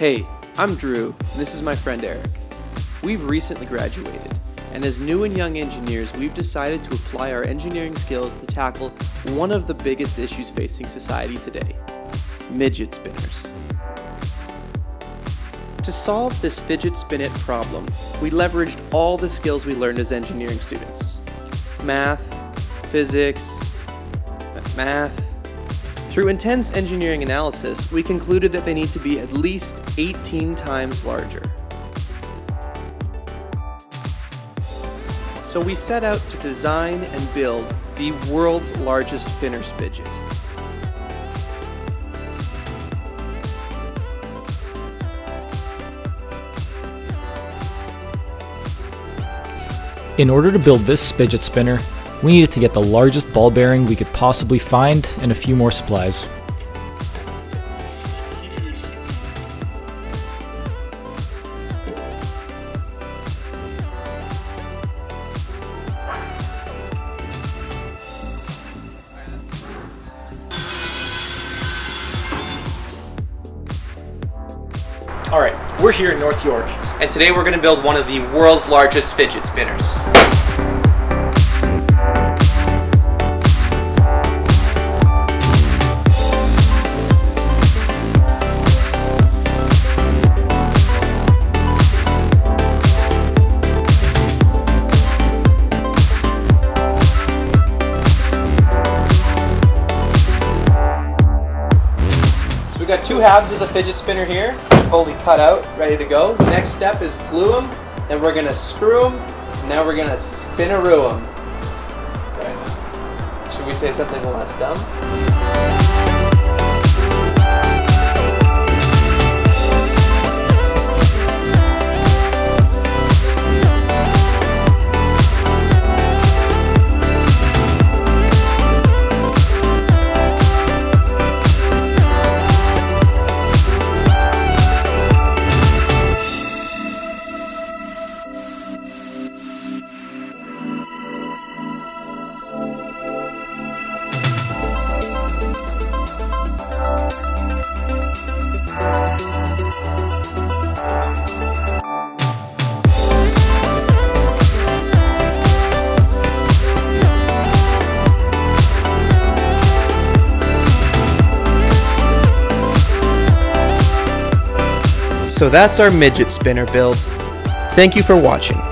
Hey, I'm Drew, and this is my friend Eric. We've recently graduated, and as new and young engineers, we've decided to apply our engineering skills to tackle one of the biggest issues facing society today: midget spinners. To solve this fidget spin it problem, we leveraged all the skills we learned as engineering students. Math, physics, math. Through intense engineering analysis, we concluded that they need to be at least 18 times larger. So we set out to design and build the world's largest finner Fidget. In order to build this fidget spinner, we needed to get the largest ball bearing we could possibly find and a few more supplies. Alright, we're here in North York, and today we're going to build one of the world's largest fidget spinners. We got two halves of the fidget spinner here, fully cut out, ready to go. The next step is glue them, then we're gonna screw them, and now we're gonna spin-a-roo them. Should we say something less dumb? So that's our midget spinner build. Thank you for watching.